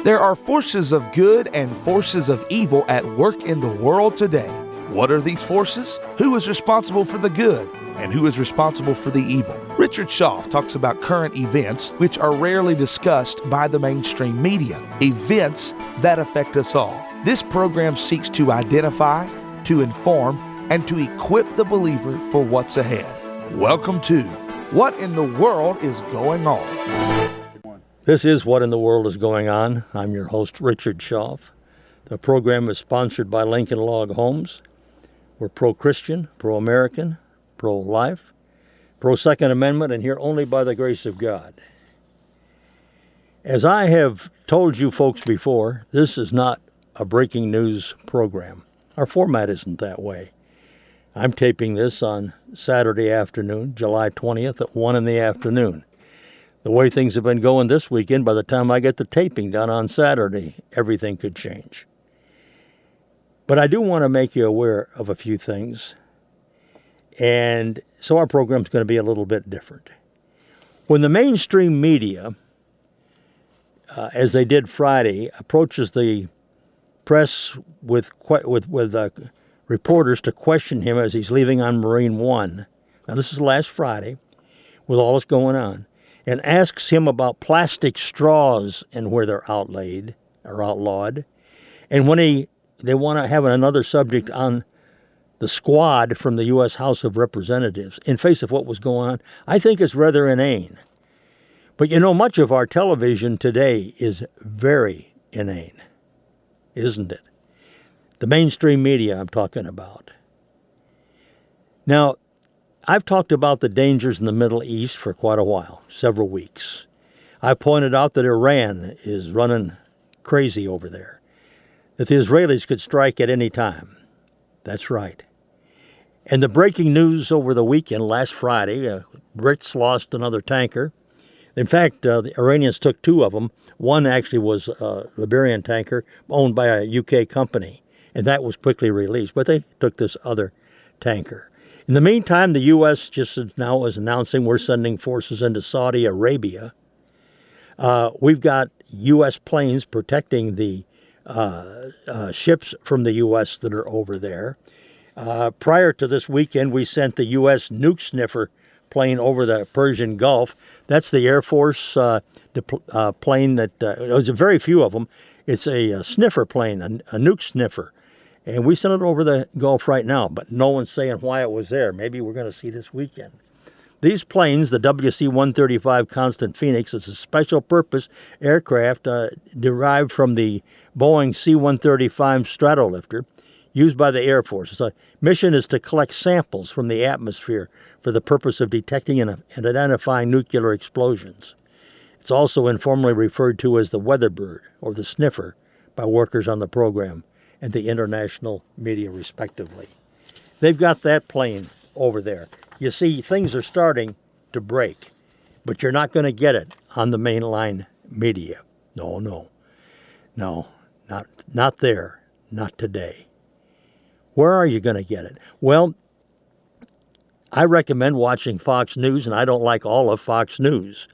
There are forces of good and forces of evil at work in the world today. What are these forces? Who is responsible for the good? And who is responsible for the evil? Richard Shoff talks about current events which are rarely discussed by the mainstream media, events that affect us all. This program seeks to identify, to inform, and to equip the believer for what's ahead. Welcome to What in the World is Going On? This is What in the World is Going On. I'm your host, Richard Shoff. The program is sponsored by Lincoln Log Homes. We're pro-Christian, pro-American, pro-life, pro-Second Amendment, and here only by the grace of God. As I have told you folks before, this is not a breaking news program. Our format isn't that way. I'm taping this on Saturday afternoon, July 20th at 1 in the afternoon. The way things have been going this weekend, by the time I get the taping done on Saturday, everything could change. But I do want to make you aware of a few things. And so our program's going to be a little bit different. When the mainstream media, as they did Friday, approaches the press with reporters to question him as he's leaving on Marine One, now this is last Friday, with all that's going on, and asks him about plastic straws and where they're outlawed. And when they want to have another subject on the squad from the U.S. House of Representatives, in face of what was going on, I think it's rather inane. But you know, much of our television today is very inane, isn't it? The mainstream media I'm talking about. Now, I've talked about the dangers in the Middle East for quite a while, several weeks. I pointed out that Iran is running crazy over there, that the Israelis could strike at any time. That's right. And the breaking news over the weekend, last Friday, Brits lost another tanker. In fact, the Iranians took two of them. One actually was a Liberian tanker owned by a UK company, and that was quickly released. But they took this other tanker. In the meantime, the U.S. just now is announcing we're sending forces into Saudi Arabia. We've got U.S. planes protecting the ships from the U.S. that are over there. Prior to this weekend, we sent the U.S. nuke sniffer plane over the Persian Gulf. That's the Air Force plane that, there's very few of them. It's a sniffer plane, a nuke sniffer. And we sent it over the Gulf right now, but no one's saying why it was there. Maybe we're going to see this weekend. These planes, the WC-135 Constant Phoenix, is a special purpose aircraft derived from the Boeing C-135 Stratolifter used by the Air Force. Its mission is to collect samples from the atmosphere for the purpose of detecting and identifying nuclear explosions. It's also informally referred to as the Weatherbird or the Sniffer by workers on the program and the international media, respectively. They've got that plane over there. You see, things are starting to break, but you're not going to get it on the mainline media. No, not there, not today. Where are you going to get it? Well, I recommend watching Fox News, and I don't like all of Fox News.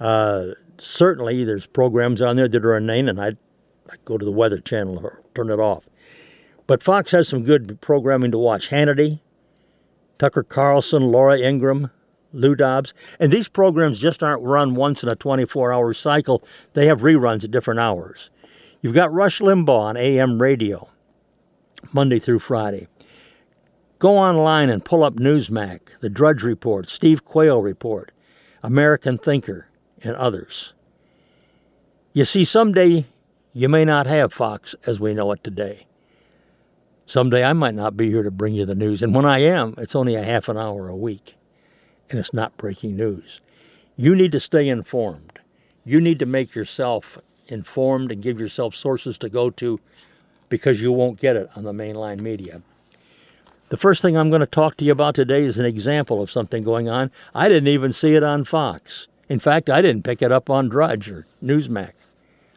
Certainly, there's programs on there that are inane, and I go to the Weather Channel or turn it off. But Fox has some good programming to watch. Hannity, Tucker Carlson, Laura Ingraham, Lou Dobbs. And these programs just aren't run once in a 24-hour cycle. They have reruns at different hours. You've got Rush Limbaugh on AM radio, Monday through Friday. Go online and pull up Newsmax, The Drudge Report, Steve Quayle Report, American Thinker, and others. You see, someday you may not have Fox as we know it today. Someday I might not be here to bring you the news. And when I am, it's only a half an hour a week. And it's not breaking news. You need to stay informed. You need to make yourself informed and give yourself sources to go to because you won't get it on the mainline media. The first thing I'm going to talk to you about today is an example of something going on. I didn't even see it on Fox. In fact, I didn't pick it up on Drudge or Newsmax.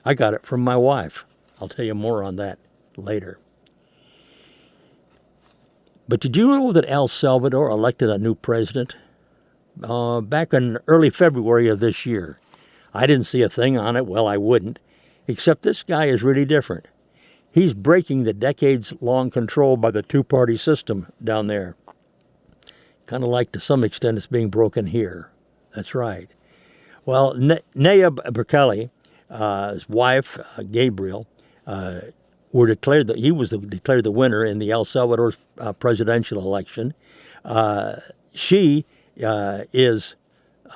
I got it from my wife. I'll tell you more on that later. But did you know that El Salvador elected a new president back in early February of this year? I didn't see a thing on it. Well, I wouldn't. Except this guy is really different. He's breaking the decades-long control by the two-party system down there. Kind of like to some extent it's being broken here. That's right. Well, Nayib Bukele, his wife, Gabriel, were declared that he was declared the winner in the El Salvador presidential election. She is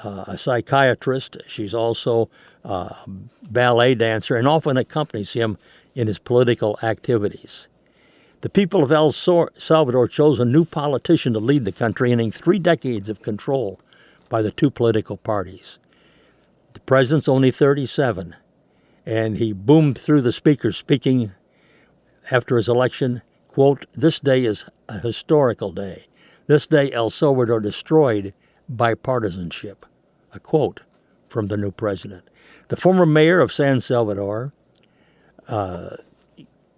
a psychiatrist. She's also a ballet dancer and often accompanies him in his political activities. The people of El Salvador chose a new politician to lead the country, ending 3 decades of control by the two political parties. The president's only 37, and he boomed through the speakers, speaking after his election, quote, "This day is a historical day. This day El Salvador destroyed bipartisanship," a quote from the new president. The former mayor of San Salvador,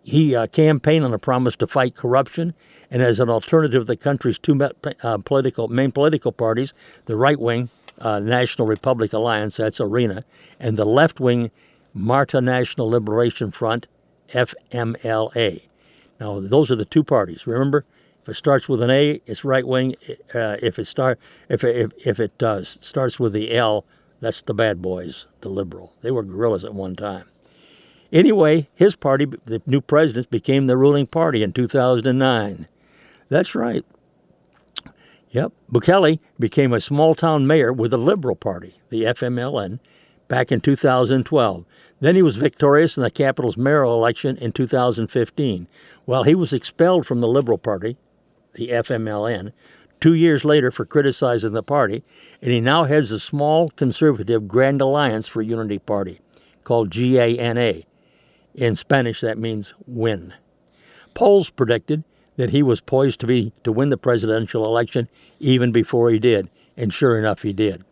he campaigned on a promise to fight corruption, and as an alternative to the country's two main political parties, the right-wing National Republic Alliance, that's ARENA, and the left-wing Marta National Liberation Front, FMLA. Now, those are the two parties. Remember, if it starts with an A, it's right-wing. If it starts with the L, that's the bad boys, the liberal. They were guerrillas at one time. Anyway, his party, the new president, became the ruling party in 2009. That's right. Yep. Bukele became a small-town mayor with the Liberal Party, the FMLN, back in 2012. Then he was victorious in the capital's mayoral election in 2015. Well, he was expelled from the Liberal Party, the FMLN, 2 years later for criticizing the party, and he now heads a small conservative Grand Alliance for Unity Party called GANA. In Spanish, that means win. Polls predicted that he was poised to win the presidential election even before he did, and sure enough, he did.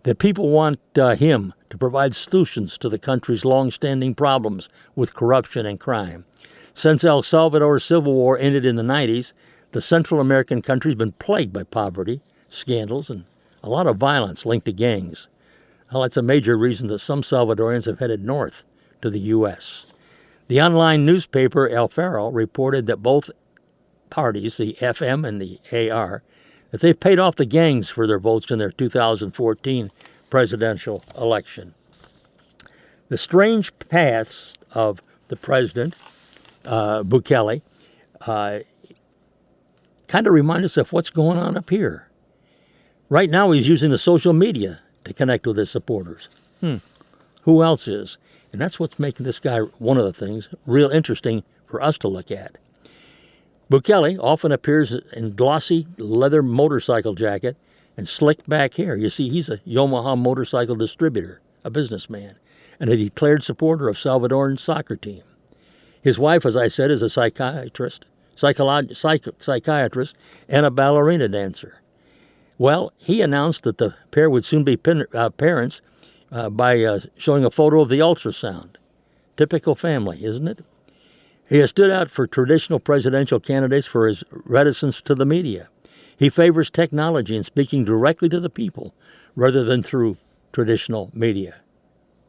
The people want him to provide solutions to the country's long-standing problems with corruption and crime. Since El Salvador's civil war ended in the 90s, the Central American country has been plagued by poverty, scandals, and a lot of violence linked to gangs. Well, that's a major reason that some Salvadorians have headed north to the U.S. The online newspaper El Faro reported that both parties, the FM and the AR, that they've paid off the gangs for their votes in their 2014 presidential election. The strange paths of the president, Bukele, kind of remind us of what's going on up here. Right now he's using the social media to connect with his supporters. Who else is? And that's what's making this guy, one of the things, real interesting for us to look at. Bukele often appears in glossy leather motorcycle jacket and slicked back hair. You see, he's a Yamaha motorcycle distributor, a businessman, and a declared supporter of Salvadoran soccer team. His wife, as I said, is a psychiatrist and a ballerina dancer. Well, he announced that the pair would soon be parents by showing a photo of the ultrasound. Typical family, isn't it? He has stood out for traditional presidential candidates for his reticence to the media. He favors technology and speaking directly to the people rather than through traditional media.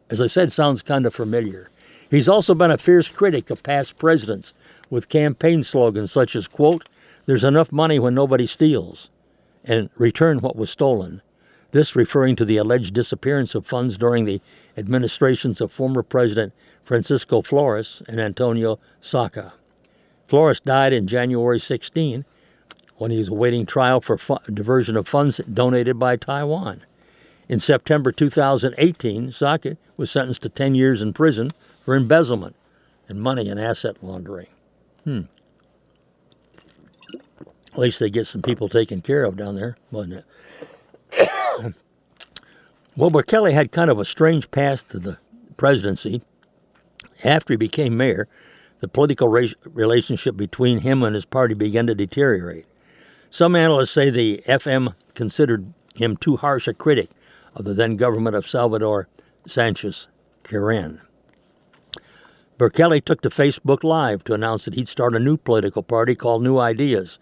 As I said, sounds kind of familiar. He's also been a fierce critic of past presidents with campaign slogans such as, quote, "There's enough money when nobody steals," and "Return what was stolen." This referring to the alleged disappearance of funds during the administrations of former President Francisco Flores and Antonio Saca. Flores died in January 16 when he was awaiting trial for diversion of funds donated by Taiwan. In September 2018, Saca was sentenced to 10 years in prison for embezzlement and money and asset laundering. At least they get some people taken care of down there, wasn't it? Well, Bukele had kind of a strange path to the presidency. After he became mayor, the political relationship between him and his party began to deteriorate. Some analysts say the FM considered him too harsh a critic of the then government of Salvador Sanchez Quirón. Bukele took to Facebook Live to announce that he'd start a new political party called New Ideas,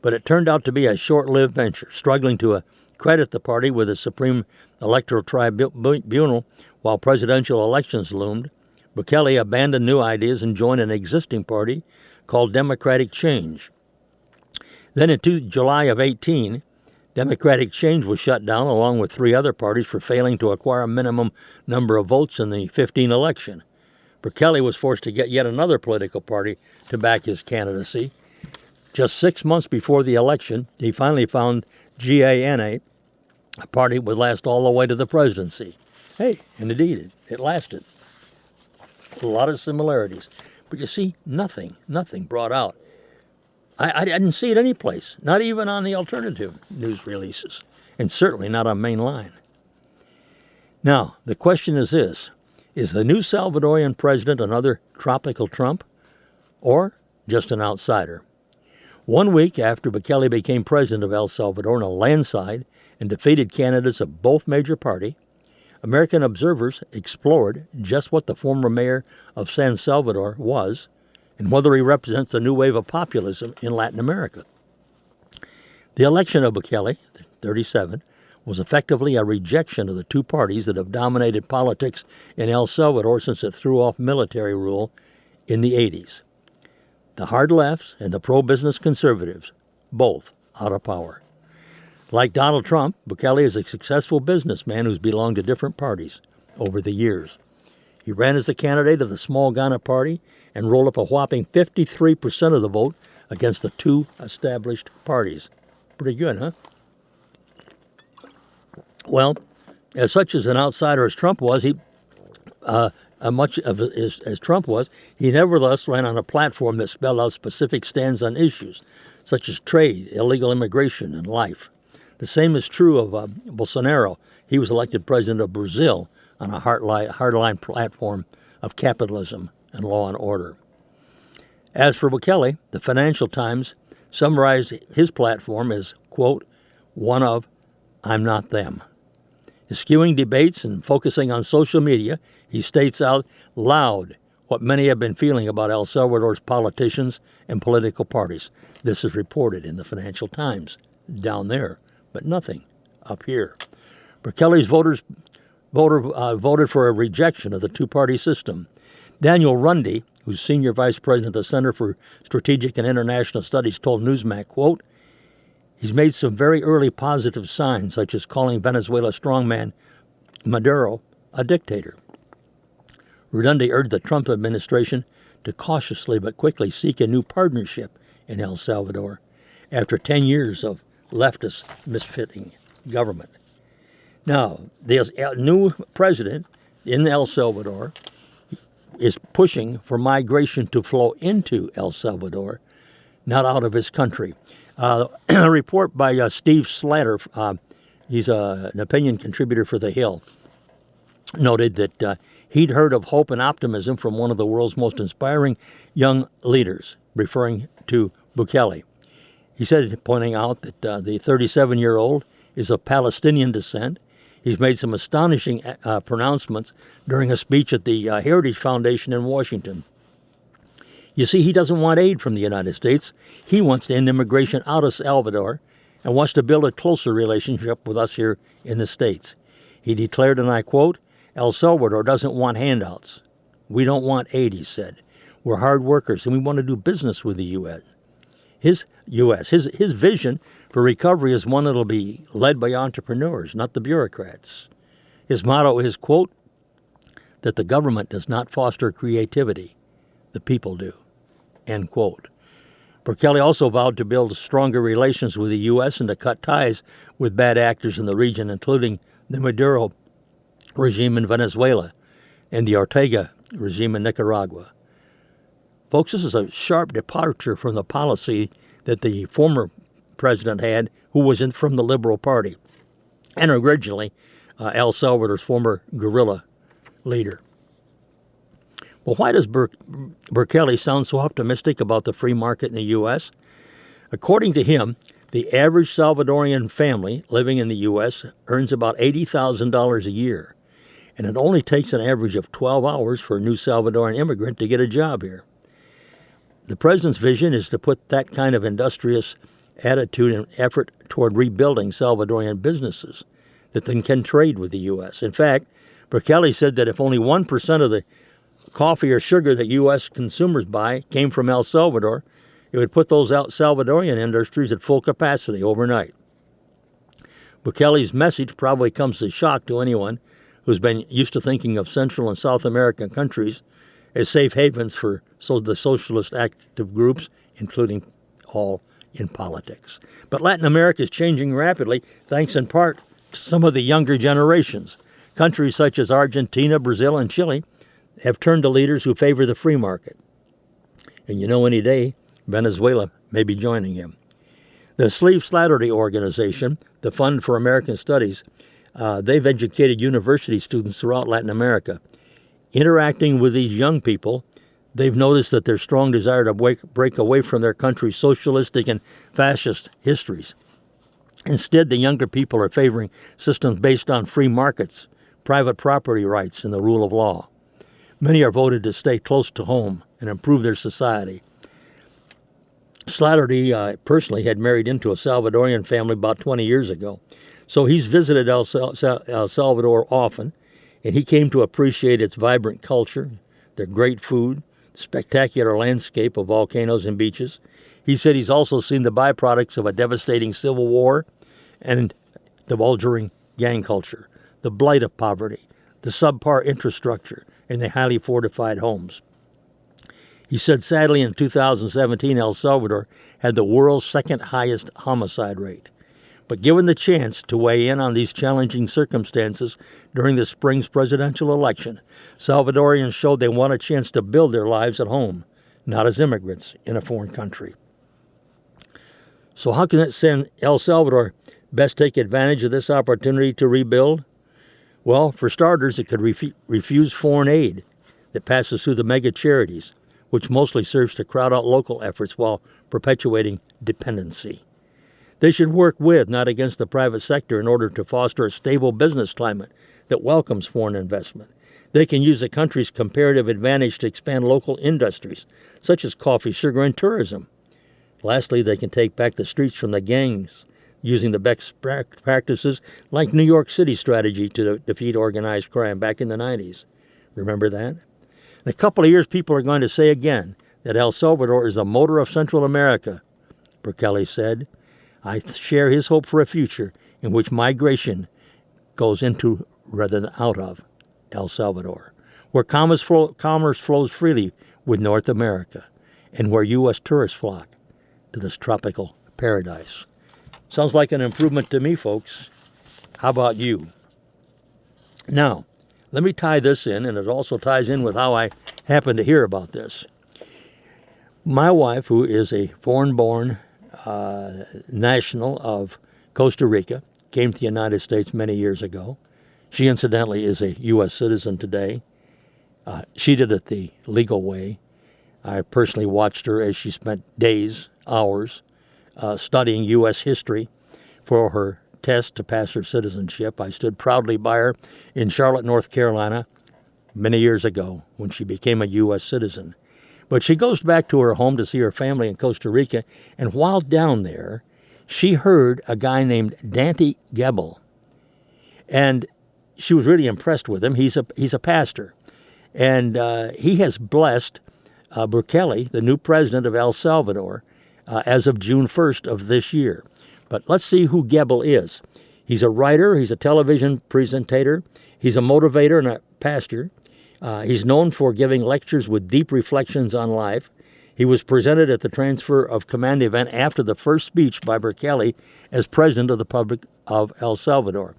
but it turned out to be a short-lived venture, struggling to credit the party with the Supreme Electoral Tribunal while presidential elections loomed. Bukele abandoned new ideas and joined an existing party called Democratic Change. Then in July of 18, Democratic Change was shut down along with 3 other parties for failing to acquire a minimum number of votes in the 15 election. Bukele was forced to get yet another political party to back his candidacy. Just 6 months before the election, he finally found GANA, a party that would last all the way to the presidency. Hey, and indeed, it lasted. A lot of similarities. But you see, nothing brought out. I didn't see it any place, not even on the alternative news releases, and certainly not on Mainline. Now, the question is this: is the new Salvadorian president another tropical Trump, or just an outsider? 1 week after Bukele became president of El Salvador in a landslide and defeated candidates of both major parties, American observers explored just what the former mayor of San Salvador was and whether he represents a new wave of populism in Latin America. The election of Bukele, 37, was effectively a rejection of the 2 parties that have dominated politics in El Salvador since it threw off military rule in the 80s. The hard lefts and the pro-business conservatives, both out of power. Like Donald Trump, Bukele is a successful businessman who's belonged to different parties over the years. He ran as a candidate of the Small Ghana Party and rolled up a whopping 53% of the vote against the 2 established parties. Pretty good, huh? Well, as such as an outsider as Trump was, as Trump was, he nevertheless ran on a platform that spelled out specific stands on issues such as trade, illegal immigration, and life. The same is true of Bolsonaro. He was elected president of Brazil on a hardline platform of capitalism and law and order. As for Bukele, the Financial Times summarized his platform as, quote, one of, I'm not them. Eschewing debates and focusing on social media, he states out loud what many have been feeling about El Salvador's politicians and political parties. This is reported in the Financial Times down there, but nothing up here. Bukele's voters voted for a rejection of the 2-party system. Daniel Runde, who's senior vice president of the Center for Strategic and International Studies, told Newsmax, quote, he's made some very early positive signs, such as calling Venezuela strongman Maduro a dictator. Runde urged the Trump administration to cautiously but quickly seek a new partnership in El Salvador after 10 years of leftist misfitting government. Now, the new president in El Salvador is pushing for migration to flow into El Salvador, not out of his country. A report by Steve Slatter, he's an opinion contributor for The Hill, noted that he'd heard of hope and optimism from one of the world's most inspiring young leaders, referring to Bukele. He said, pointing out that the 37-year-old is of Palestinian descent. He's made some astonishing pronouncements during a speech at the Heritage Foundation in Washington. You see, he doesn't want aid from the United States. He wants to end immigration out of Salvador and wants to build a closer relationship with us here in the States. He declared, and I quote, El Salvador doesn't want handouts. We don't want aid, he said. We're hard workers, and we want to do business with the U.S. His vision for recovery is one that will be led by entrepreneurs, not the bureaucrats. His motto is, quote, that the government does not foster creativity. The people do, end quote. Bukele also vowed to build stronger relations with the U.S. and to cut ties with bad actors in the region, including the Maduro regime in Venezuela and the Ortega regime in Nicaragua. Folks, this is a sharp departure from the policy that the former president had, who was from the Liberal Party, and originally El Salvador's former guerrilla leader. Well, why does Bukele sound so optimistic about the free market in the U.S.? According to him, the average Salvadorian family living in the U.S. earns about $80,000 a year, and it only takes an average of 12 hours for a new Salvadoran immigrant to get a job here. The president's vision is to put that kind of industrious attitude and effort toward rebuilding Salvadorian businesses that then can trade with the U.S. In fact, Bukele said that if only 1% of the coffee or sugar that U.S. consumers buy came from El Salvador, it would put those Salvadorian industries at full capacity overnight. Bukele's message probably comes as a shock to anyone who's been used to thinking of Central and South American countries as safe havens for the socialist active groups, including all in politics. But Latin America is changing rapidly, thanks in part to some of the younger generations. Countries such as Argentina, Brazil, and Chile have turned to leaders who favor the free market. And any day, Venezuela may be joining him. The Sleeve Slattery Organization, the Fund for American Studies, they've educated university students throughout Latin America. Interacting with these young people, they've noticed that their strong desire to break away from their country's socialistic and fascist histories. Instead, the younger people are favoring systems based on free markets, private property rights, and the rule of law. Many are voted to stay close to home and improve their society. Slattery personally had married into a Salvadorian family about 20 years ago, so he's visited El Salvador often, and he came to appreciate its vibrant culture, their great food, spectacular landscape of volcanoes and beaches. He said he's also seen the byproducts of a devastating civil war and the bulging gang culture, the blight of poverty, the subpar infrastructure, and the highly fortified homes. He said, sadly, in 2017, El Salvador had the world's second highest homicide rate. But given the chance to weigh in on these challenging circumstances during the spring's presidential election, Salvadorians showed they want a chance to build their lives at home, not as immigrants in a foreign country. So how can El Salvador best take advantage of this opportunity to rebuild? Well, for starters, it could refuse foreign aid that passes through the mega charities, which mostly serves to crowd out local efforts while perpetuating dependency. They should work with, not against, the private sector in order to foster a stable business climate that welcomes foreign investment. They can use the country's comparative advantage to expand local industries, such as coffee, sugar, and tourism. Lastly, they can take back the streets from the gangs, using the best practices like New York City's strategy to defeat organized crime back in the 90s. Remember that? In a couple of years, people are going to say again that El Salvador is a motor of Central America, Bukele said. I share his hope for a future in which migration goes into rather than out of El Salvador, where commerce flows freely with North America, and where U.S. tourists flock to this tropical paradise. Sounds like an improvement to me, folks. How about you? Now, let me tie this in, and it also ties in with how I happened to hear about this. My wife, who is a foreign-born national of Costa Rica, came to the United States many years ago. She, incidentally, is a U.S. citizen today. She did it the legal way. I personally watched her as she spent days, hours, studying U.S. history for her test to pass her citizenship. I stood proudly by her in Charlotte, North Carolina, many years ago when she became a U.S. citizen. But she goes back to her home to see her family in Costa Rica, and while down there, she heard a guy named Dante Gebel, and she was really impressed with him. He's a pastor, and he has blessed Bukele, the new president of El Salvador, as of June 1st of this year. But let's see who Gebel is. He's a writer, he's a television presenter, he's a motivator and a pastor. He's known for giving lectures with deep reflections on life. He was presented at the transfer of command event after the first speech by Bukele as president of the Republic of El Salvador.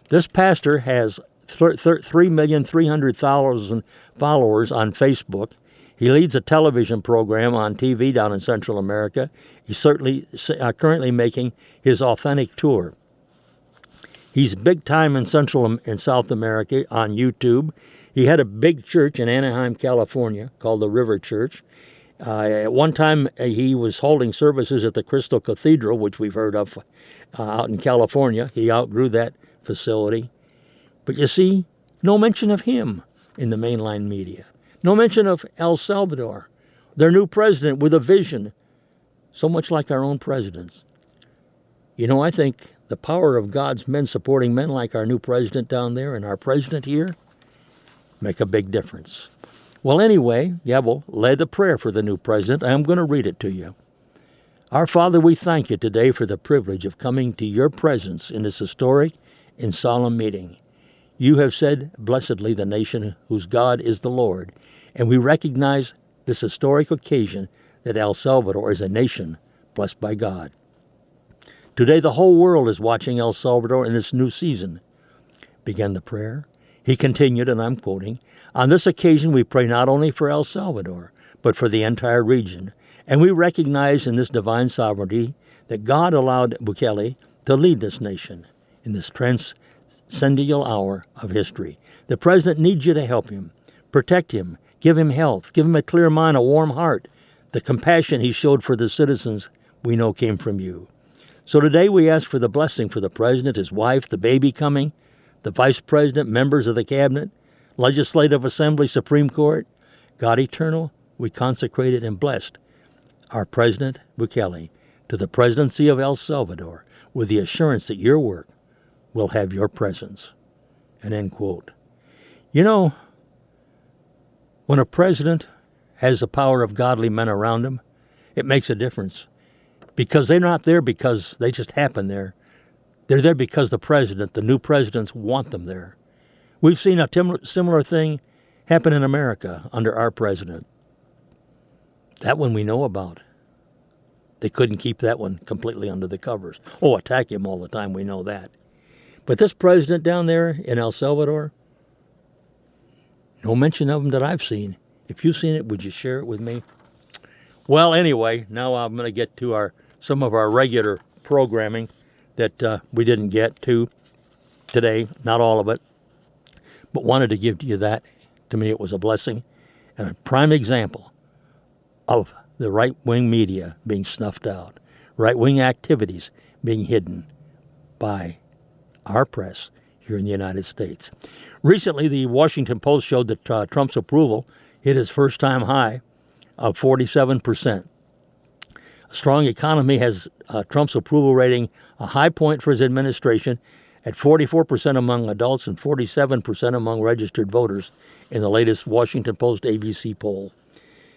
This pastor has 3,300,000 followers on Facebook. He leads a television program on TV down in Central America. He's certainly currently making his authentic tour. He's big time in Central and South America on YouTube. He had a big church in Anaheim, California, called the River Church. At one time, he was holding services at the Crystal Cathedral, which we've heard of out in California. He outgrew that facility. But you see, no mention of him in the mainline media. No mention of El Salvador, their new president with a vision, so much like our own presidents. You know, I think the power of God's men supporting men like our new president down there and our president here make a big difference. Well, anyway, Gebel led the prayer for the new president. I'm going to read it to you. Our Father, we thank you today for the privilege of coming to your presence in this historic and solemn meeting. You have said, blessedly, the nation whose God is the Lord, and we recognize this historic occasion that El Salvador is a nation blessed by God. Today, the whole world is watching El Salvador in this new season, began the prayer. He continued, and I'm quoting, on this occasion we pray not only for El Salvador, but for the entire region, and we recognize in this divine sovereignty that God allowed Bukele to lead this nation in this transcendental hour of history. The president needs you to help him, protect him, give him health, give him a clear mind, a warm heart. The compassion he showed for the citizens we know came from you. So today we ask for the blessing for the president, his wife, the baby coming, the vice president, members of the cabinet, legislative assembly, Supreme Court. God eternal, we consecrated and blessed our President Bukele to the presidency of El Salvador with the assurance that your work will have your presence. And end quote. You know, when a president has the power of godly men around him, it makes a difference. Because they're not there because they just happen there. They're there because the new presidents want them there. We've seen a similar thing happen in America under our president. That one we know about. They couldn't keep that one completely under the covers. Oh, attack him all the time, we know that. But this president down there in El Salvador, no mention of him that I've seen. If you've seen it, would you share it with me? Well, anyway, now I'm going to get to some of our regular programming that we didn't get to today, not all of it, but wanted to give to you that. To me, it was a blessing and a prime example of the right-wing media being snuffed out, right-wing activities being hidden by our press here in the United States. Recently, the Washington Post showed that Trump's approval hit his first-time high of 47%. A strong economy has Trump's approval rating a high point for his administration at 44% among adults and 47% among registered voters in the latest Washington Post ABC poll.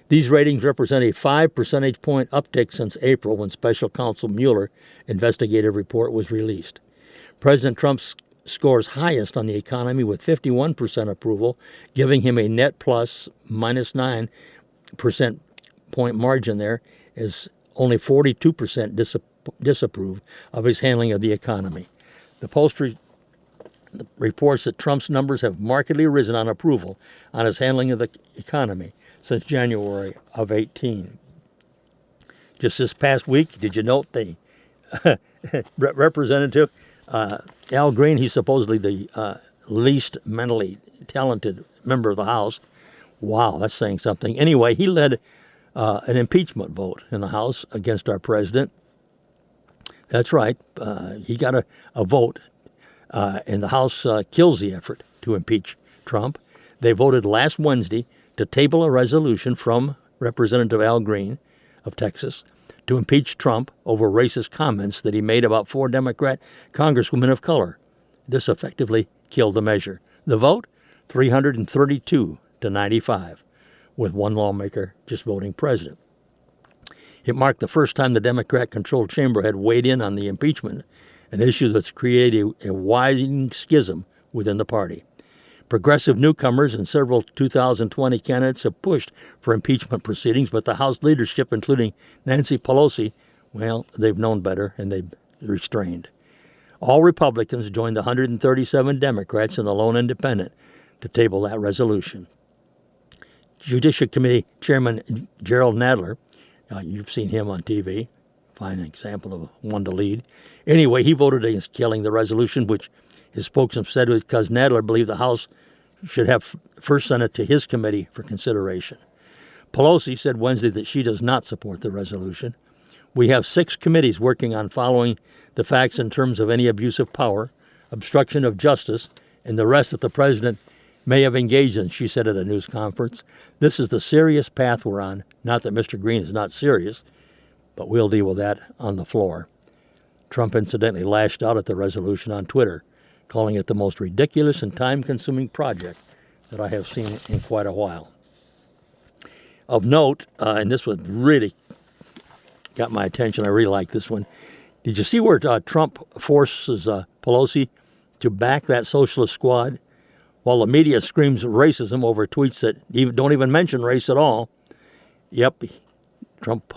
These ratings represent a 5 percentage point uptick since April when Special Counsel Mueller investigative report was released. President Trump scores highest on the economy with 51% approval, giving him a net plus minus 9 percent point margin there, as only 42% disapproved of his handling of the economy. The Post reports that Trump's numbers have markedly risen on approval on his handling of the economy since January of 18. Just this past week, did you note the Representative Al Green, he's supposedly the least mentally talented member of the House. Wow, that's saying something. Anyway, he led an impeachment vote in the House against our president. That's right. He got a vote, and the House kills the effort to impeach Trump. They voted last Wednesday to table a resolution from Representative Al Green of Texas to impeach Trump over racist comments that he made about 4 Democrat congresswomen of color. This effectively killed the measure. The vote, 332 to 95, with one lawmaker just voting president. It marked the first time the Democrat-controlled chamber had weighed in on the impeachment, an issue that's created a widening schism within the party. Progressive newcomers and several 2020 candidates have pushed for impeachment proceedings, but the House leadership, including Nancy Pelosi, well, they've known better and they've restrained. All Republicans joined the 137 Democrats and the lone independent to table that resolution. Judiciary Committee Chairman Gerald Nadler, you've seen him on TV, fine example of one to lead. Anyway, he voted against killing the resolution, which his spokesman said was because Nadler believed the House should have first sent it to his committee for consideration. Pelosi said Wednesday that she does not support the resolution. We have 6 committees working on following the facts in terms of any abuse of power, obstruction of justice, and the rest that the president may have engaged in, she said at a news conference. This is the serious path we're on. Not that Mr. Green is not serious, but we'll deal with that on the floor. Trump incidentally lashed out at the resolution on Twitter, calling it the most ridiculous and time-consuming project that I have seen in quite a while. Of note, and this one really got my attention, I really like this one. Did you see where Trump forces Pelosi to back that socialist squad while the media screams racism over tweets that don't even mention race at all? Yep, Trump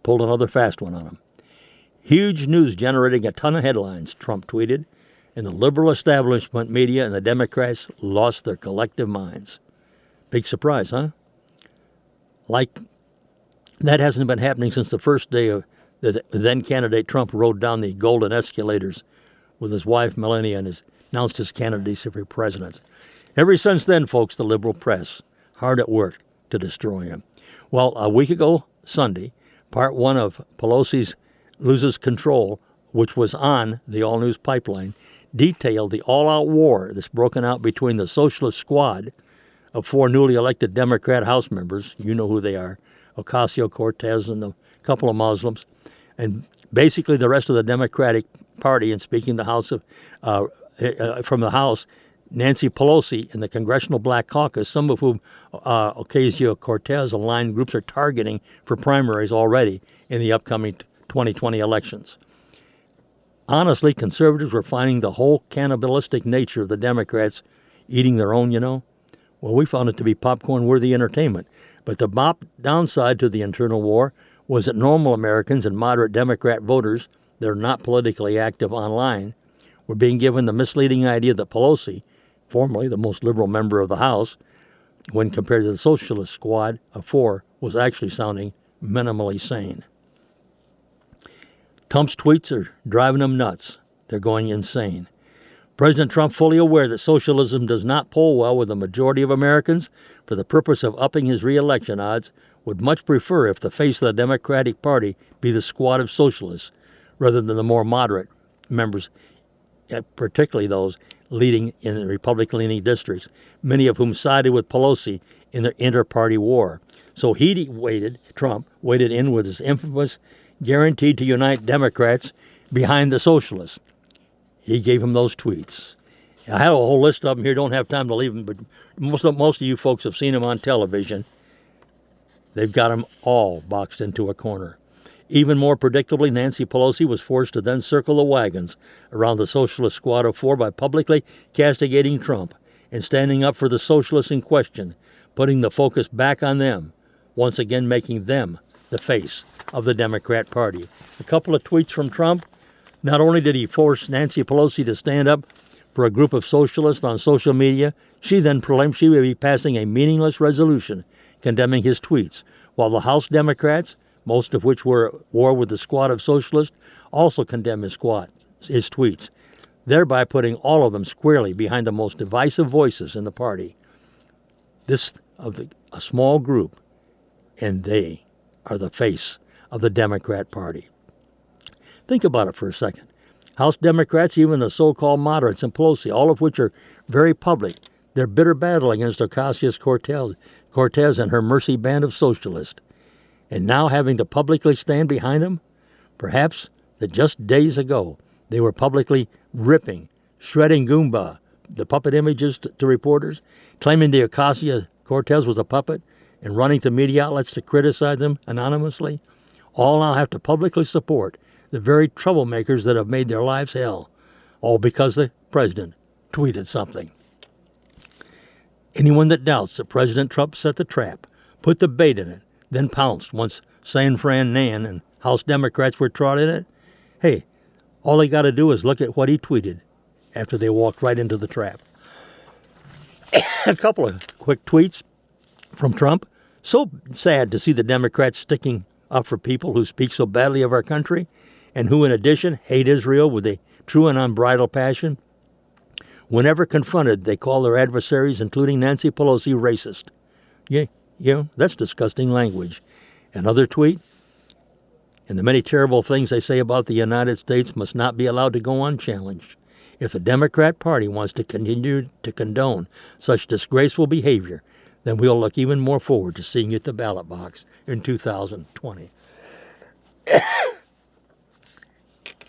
pulled another fast one on him. Huge news generating a ton of headlines, Trump tweeted, and the liberal establishment media and the Democrats lost their collective minds. Big surprise, huh? Like, that hasn't been happening since the first day of the then candidate Trump rode down the golden escalators with his wife Melania and announced his candidacy for president. Ever since then, folks, the liberal press hard at work to destroy him. Well, a week ago, Sunday, part one of Pelosi's Loses Control, which was on the All News Pipeline, detailed the all-out war that's broken out between the socialist squad of 4 newly elected Democrat House members. You know who they are, Ocasio-Cortez and a couple of Muslims, and basically the rest of the Democratic Party. And speaking the House of from the House, Nancy Pelosi and the Congressional Black Caucus, some of whom Ocasio-Cortez aligned groups are targeting for primaries already in the upcoming 2020 elections. Honestly, conservatives were finding the whole cannibalistic nature of the Democrats eating their own, Well, we found it to be popcorn-worthy entertainment. But the downside to the internal war was that normal Americans and moderate Democrat voters that are not politically active online were being given the misleading idea that Pelosi, formerly the most liberal member of the House, when compared to the socialist squad of 4, was actually sounding minimally sane. Trump's tweets are driving them nuts. They're going insane. President Trump, fully aware that socialism does not poll well with the majority of Americans, for the purpose of upping his re-election odds, would much prefer if the face of the Democratic Party be the squad of socialists, rather than the more moderate members, particularly those leading in the Republican-leaning districts, many of whom sided with Pelosi in the inter-party war. So Trump waded in with his infamous guaranteed to unite Democrats behind the socialists. He gave him those tweets. I have a whole list of them here. Don't have time to leave them, but most of you folks have seen them on television. They've got them all boxed into a corner. Even more predictably, Nancy Pelosi was forced to then circle the wagons around the socialist squad of 4 by publicly castigating Trump and standing up for the socialists in question, putting the focus back on them, once again making them the face of the Democrat Party. A couple of tweets from Trump. Not only did he force Nancy Pelosi to stand up for a group of socialists on social media, she then proclaimed she would be passing a meaningless resolution condemning his tweets, while the House Democrats, most of which were at war with the squad of socialists, also condemned his tweets, thereby putting all of them squarely behind the most divisive voices in the party. This of a small group, and they are the face of the Democrat Party. Think about it for a second. House Democrats, even the so-called moderates and Pelosi, all of which are very public, their bitter battle against Ocasio-Cortez and her mercy band of socialists, and now having to publicly stand behind them, perhaps that just days ago they were publicly ripping, shredding Goomba, the puppet images to reporters, claiming the Ocasio-Cortez was a puppet, and running to media outlets to criticize them anonymously, all now have to publicly support the very troublemakers that have made their lives hell, all because the president tweeted something. Anyone that doubts that President Trump set the trap, put the bait in it, then pounced once San Fran Nan and House Democrats were trod in it, hey, all they got to do is look at what he tweeted after they walked right into the trap. A couple of quick tweets from Trump. So sad to see the Democrats sticking up for people who speak so badly of our country and who, in addition, hate Israel with a true and unbridled passion. Whenever confronted, they call their adversaries, including Nancy Pelosi, racist. Yeah, that's disgusting language. Another tweet, and the many terrible things they say about the United States must not be allowed to go unchallenged. If the Democrat Party wants to continue to condone such disgraceful behavior, then we'll look even more forward to seeing you at the ballot box in 2020.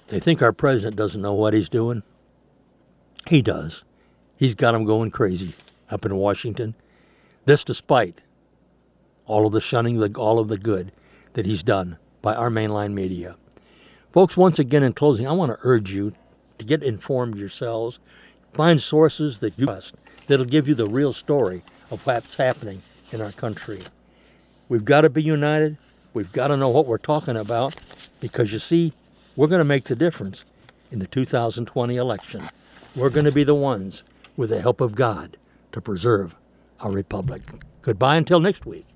They think our president doesn't know what he's doing. He does. He's got them going crazy up in Washington. This despite all of the shunning, all of the good that he's done by our mainline media. Folks, once again in closing, I want to urge you to get informed yourselves. Find sources that you trust that'll give you the real story of what's happening in our country. We've got to be united. We've got to know what we're talking about because, you see, we're going to make the difference in the 2020 election. We're going to be the ones, with the help of God, to preserve our republic. Goodbye until next week.